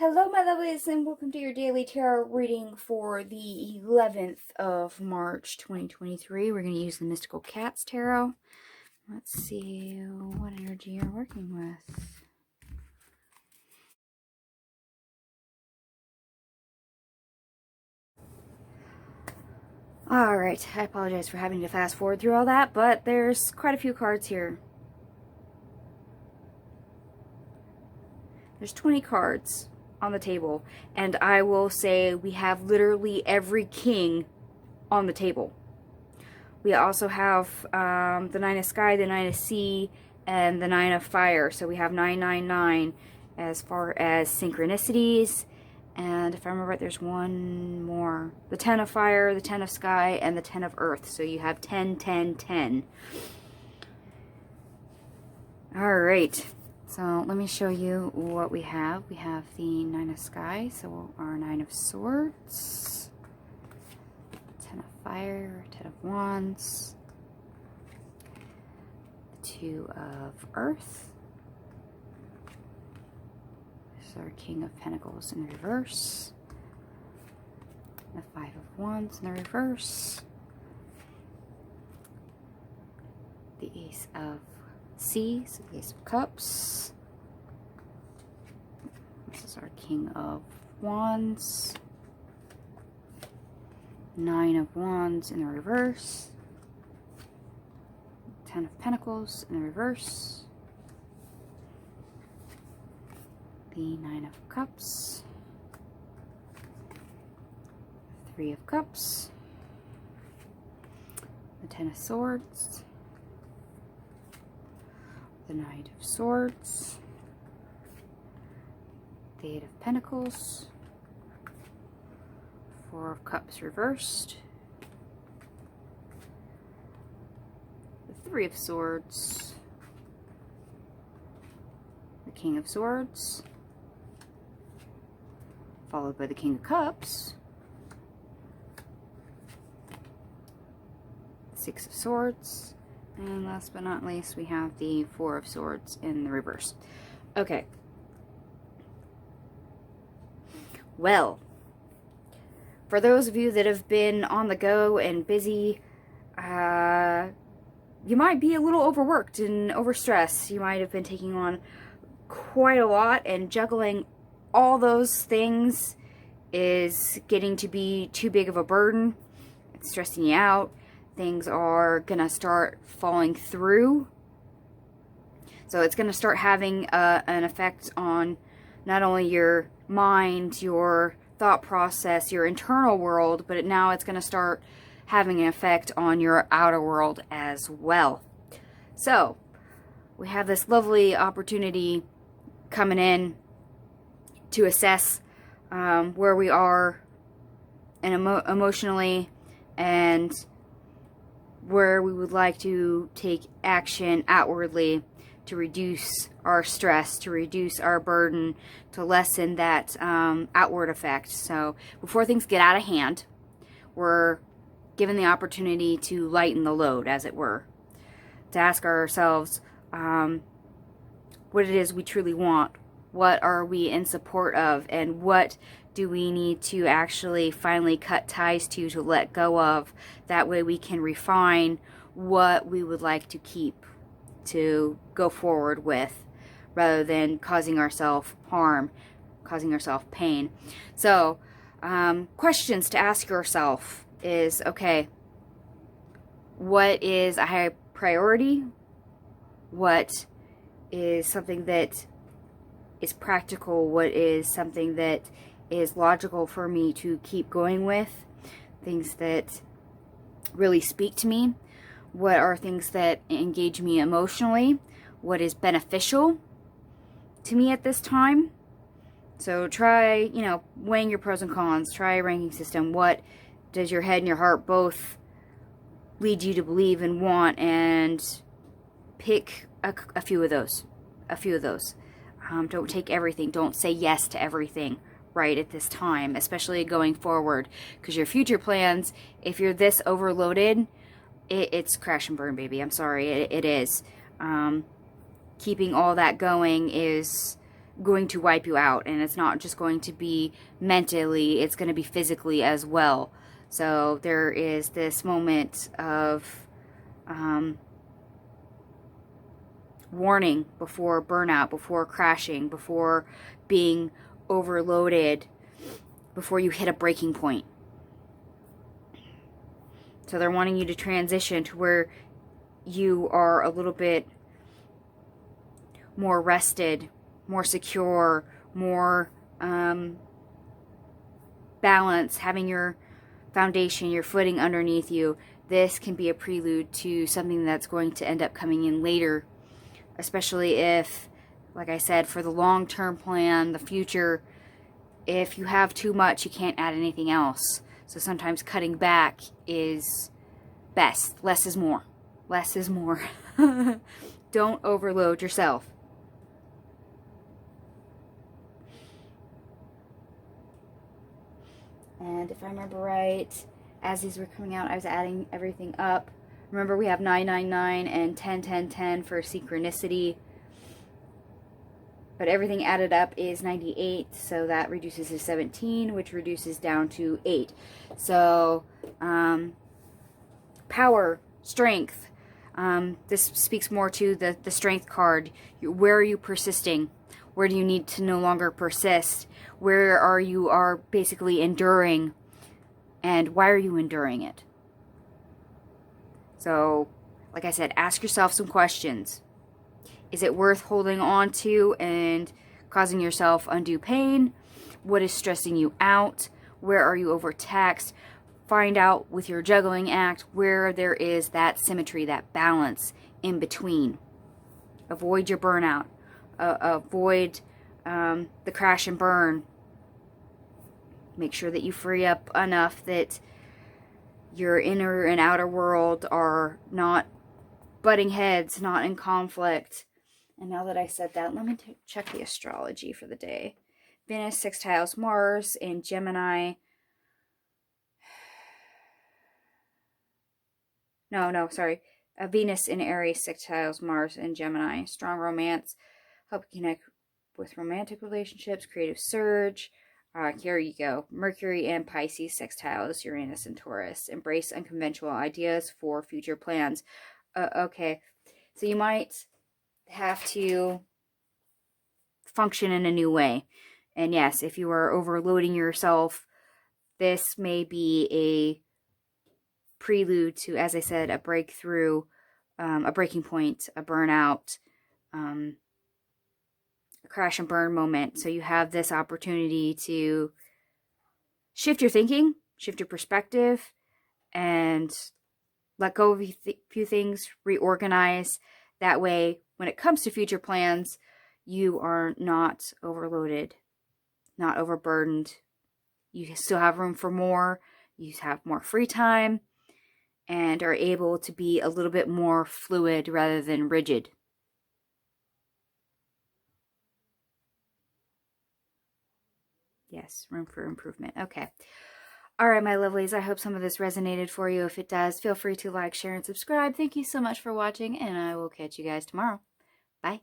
Hello, my lovelies, and welcome to your daily tarot reading for the 11th of March, 2023. We're going to use the Mystical Cats Tarot. Let's see what energy you're working with. Alright, I apologize for having to fast forward through all that, but there's quite a few cards here. There's 20 cards on the table, and I will say we have literally every king on the table. We also have the Nine of Sky, the Nine of Sea, and the Nine of Fire. So we have 999 as far as synchronicities. And if I remember right, there's one more. The 10 of Fire, the 10 of Sky, and the 10 of Earth. So you have 10, 10, 10. Alright. So let me show you what we have. We have the Nine of Sky, so our Nine of Swords, 10 of Fire, 10 of Wands, 2 of Earth. This is our King of Pentacles in the reverse, the 5 of Wands in the reverse, the Ace of Sea, so the Ace of Cups. This is our King of Wands, 9 of Wands in the reverse, 10 of Pentacles in the reverse, the 9 of Cups, 3 of Cups, the 10 of Swords, the Knight of Swords, the 8 of Pentacles, 4 of Cups reversed, the 3 of Swords, the King of Swords, followed by the King of Cups, 6 of Swords, and last but not least, we have the 4 of Swords in the reverse. Okay. Well, for those of you that have been on the go and busy, you might be a little overworked and overstressed. You might have been taking on quite a lot, and juggling all those things is getting to be too big of a burden. It's stressing you out. Things are gonna start falling through. So it's gonna start having an effect on not only your mind, your thought process, your internal world, but now it's gonna start having an effect on your outer world as well. So we have this lovely opportunity coming in to assess where we are and emotionally, and where we would like to take action outwardly to reduce our stress, to reduce our burden, to lessen that outward effect. So before things get out of hand, we're given the opportunity to lighten the load, as it were, to ask ourselves what it is we truly want, what are we in support of, and what do we need to actually finally cut ties to let go of. That way we can refine what we would like to keep, to go forward with, rather than causing ourselves harm, causing ourselves pain. So, questions to ask yourself is, okay, what is a high priority? What is something that is practical? What is something that is logical for me to keep going with? Things that really speak to me. What are things that engage me emotionally? What is beneficial to me at this time? So try, weighing your pros and cons. Try a ranking system. What does your head and your heart both lead you to believe and want? And pick a few of those. Don't take everything. Don't say yes to everything right at this time, especially going forward, because your future plans, if you're this overloaded, it's crash and burn, baby. I'm sorry, it is. Keeping all that going is going to wipe you out, and it's not just going to be mentally, it's going to be physically as well. So there is this moment of warning before burnout, before crashing, before being overloaded, before you hit a breaking point. So they're wanting you to transition to where you are a little bit more rested, more secure, more balance, having your foundation, your footing underneath you. This can be a prelude to something that's going to end up coming in later, especially if, like I said, for the long-term plan, the future, if you have too much, you can't add anything else. So sometimes cutting back is best. Less is more. Less is more. Don't overload yourself. And if I remember right, as these were coming out, I was adding everything up. Remember, we have 999 and 101010 for synchronicity. But everything added up is 98, so that reduces to 17, which reduces down to 8. So, power, strength. This speaks more to the strength card. Where are you persisting? Where do you need to no longer persist? Where are you basically enduring? And why are you enduring it? So, like I said, ask yourself some questions. Is it worth holding on to and causing yourself undue pain? What is stressing you out? Where are you overtaxed? Find out with your juggling act where there is that symmetry, that balance in between. Avoid your burnout. Avoid the crash and burn. Make sure that you free up enough that your inner and outer world are not butting heads, not in conflict. And now that I said that, let me check the astrology for the day. Venus sextiles Mars in Gemini. Sorry. Venus in Aries sextiles Mars in Gemini. Strong romance. Help connect with romantic relationships. Creative surge. Here you go. Mercury and Pisces sextiles Uranus and Taurus. Embrace unconventional ideas for future plans. Okay. So you might have to function in a new way. And yes, if you are overloading yourself, this may be a prelude to, as I said, a breakthrough, a breaking point, a burnout, a crash and burn moment. So you have this opportunity to shift your thinking, shift your perspective, and let go of a few things, reorganize. That way, when it comes to future plans, you are not overloaded, not overburdened. You still have room for more. You have more free time and are able to be a little bit more fluid rather than rigid. Yes, room for improvement. Okay. All right, my lovelies, I hope some of this resonated for you. If it does, feel free to like, share, and subscribe. Thank you so much for watching, and I will catch you guys tomorrow. Bye.